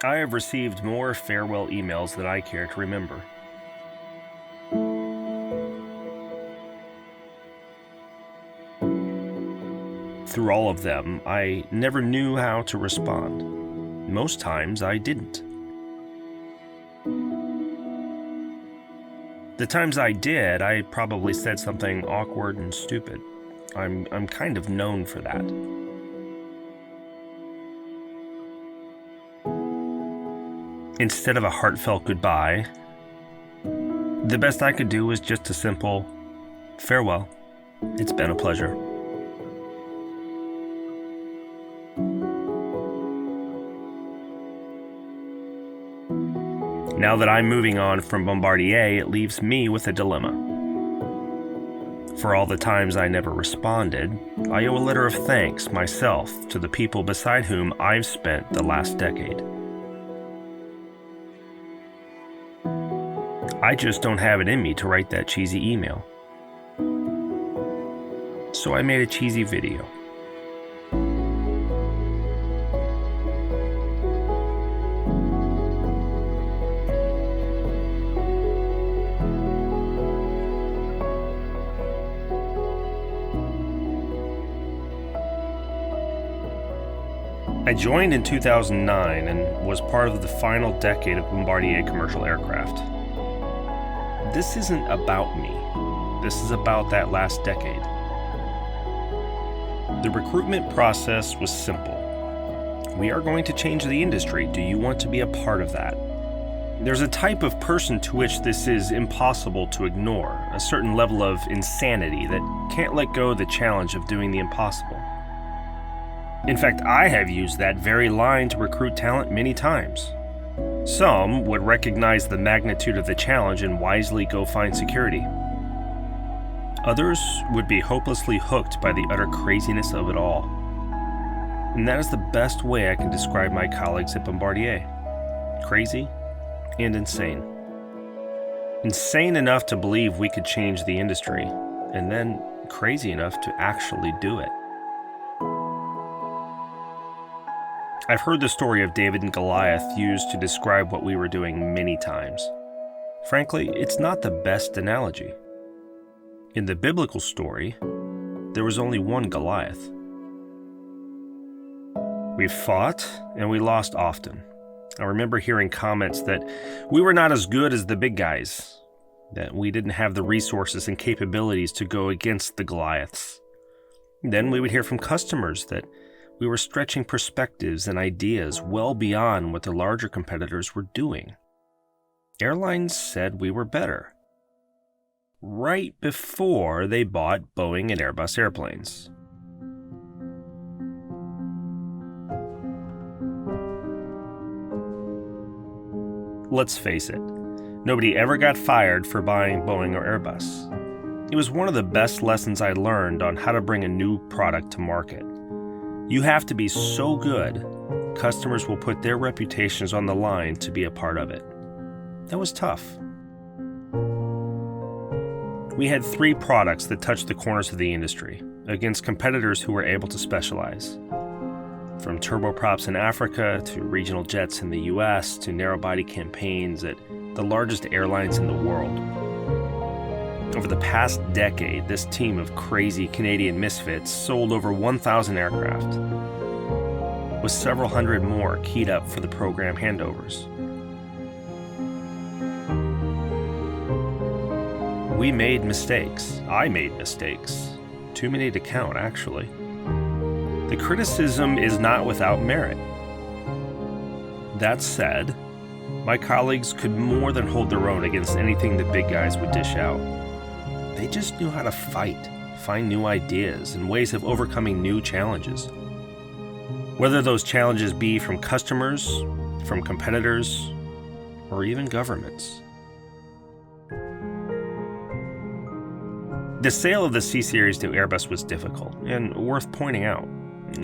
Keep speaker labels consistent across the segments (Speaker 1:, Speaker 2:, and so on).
Speaker 1: I have received more farewell emails than I care to remember. Through all of them, I never knew how to respond. Most times, I didn't. The times I did, I probably said something awkward and stupid. I'm kind of known for that. Instead of a heartfelt goodbye, the best I could do was just a simple farewell. It's been a pleasure. Now that I'm moving on from Bombardier, it leaves me with a dilemma. For all the times I never responded, I owe a letter of thanks myself to the people beside whom I've spent the last decade. I just don't have it in me to write that cheesy email. So I made a cheesy video. I joined in 2009 and was part of the final decade of Bombardier Commercial Aircraft. This isn't about me. This is about that last decade. The recruitment process was simple. We are going to change the industry. Do you want to be a part of that? There's a type of person to which this is impossible to ignore, a certain level of insanity that can't let go of the challenge of doing the impossible. In fact, I have used that very line to recruit talent many times. Some would recognize the magnitude of the challenge and wisely go find security. Others would be hopelessly hooked by the utter craziness of it all. And that is the best way I can describe my colleagues at Bombardier. Crazy and insane. Insane enough to believe we could change the industry, and then crazy enough to actually do it. I've heard the story of David and Goliath used to describe what we were doing many times. Frankly, it's not the best analogy. In the biblical story, there was only one Goliath. We fought, and we lost often. I remember hearing comments that we were not as good as the big guys, that we didn't have the resources and capabilities to go against the Goliaths. Then we would hear from customers that we were stretching perspectives and ideas well beyond what the larger competitors were doing. Airlines said we were better, right before they bought Boeing and Airbus airplanes. Let's face it, nobody ever got fired for buying Boeing or Airbus. It was one of the best lessons I learned on how to bring a new product to market. You have to be so good, customers will put their reputations on the line to be a part of it. That was tough. We had 3 products that touched the corners of the industry, against competitors who were able to specialize. From turboprops in Africa, to regional jets in the US, to narrow-body campaigns at the largest airlines in the world. Over the past decade, this team of crazy Canadian misfits sold over 1,000 aircraft, with several hundred more keyed up for the program handovers. We made mistakes. I made mistakes. Too many to count, actually. The criticism is not without merit. That said, my colleagues could more than hold their own against anything the big guys would dish out. They just knew how to fight, find new ideas and ways of overcoming new challenges. Whether those challenges be from customers, from competitors, or even governments. The sale of the CSeries to Airbus was difficult and worth pointing out.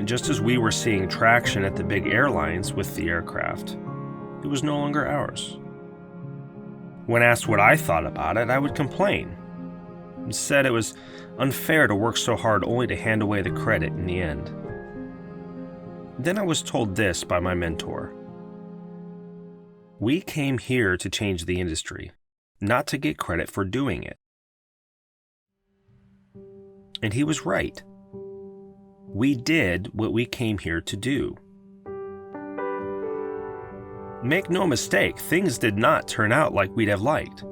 Speaker 1: Just as we were seeing traction at the big airlines with the aircraft, it was no longer ours. When asked what I thought about it, I would complain. And said it was unfair to work so hard only to hand away the credit in the end. Then I was told this by my mentor. We came here to change the industry, not to get credit for doing it. And he was right. We did what we came here to do. Make no mistake, things did not turn out like we'd have liked.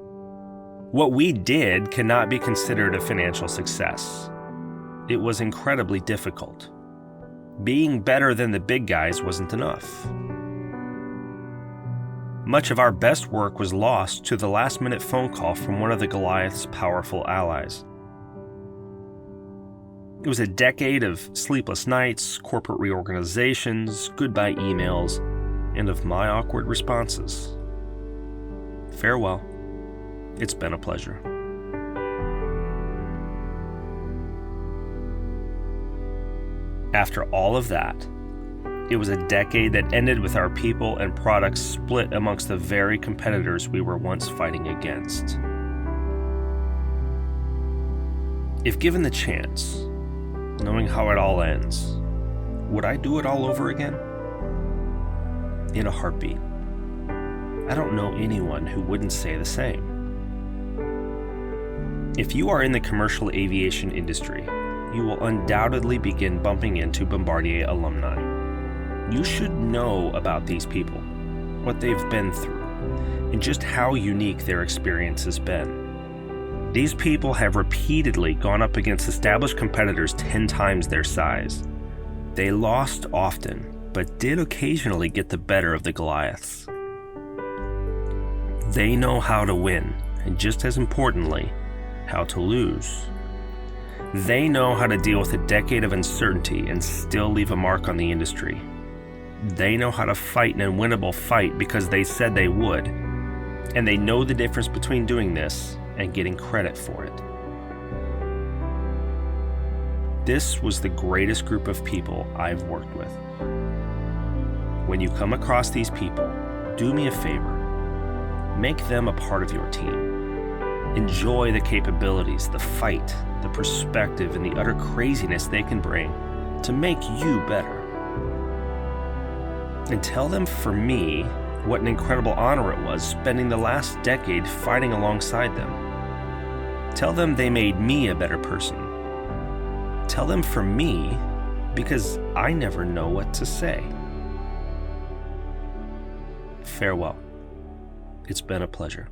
Speaker 1: What we did cannot be considered a financial success. It was incredibly difficult. Being better than the big guys wasn't enough. Much of our best work was lost to the last-minute phone call from one of the Goliath's powerful allies. It was a decade of sleepless nights, corporate reorganizations, goodbye emails, and of my awkward responses. Farewell. It's been a pleasure. After all of that, it was a decade that ended with our people and products split amongst the very competitors we were once fighting against. If given the chance, knowing how it all ends, would I do it all over again? In a heartbeat. I don't know anyone who wouldn't say the same. If you are in the commercial aviation industry, you will undoubtedly begin bumping into Bombardier alumni. You should know about these people, what they've been through, and just how unique their experience has been. These people have repeatedly gone up against established competitors 10 times their size. They lost often, but did occasionally get the better of the Goliaths. They know how to win, and just as importantly, how to lose. They know how to deal with a decade of uncertainty and still leave a mark on the industry. They know how to fight an unwinnable fight because they said they would, and they know the difference between doing this and getting credit for it. This was the greatest group of people I've worked with. When you come across these people, do me a favor. Make them a part of your team. Enjoy the capabilities, the fight, the perspective, and the utter craziness they can bring to make you better. And tell them for me what an incredible honor it was spending the last decade fighting alongside them. Tell them they made me a better person. Tell them for me because I never know what to say. Farewell. It's been a pleasure.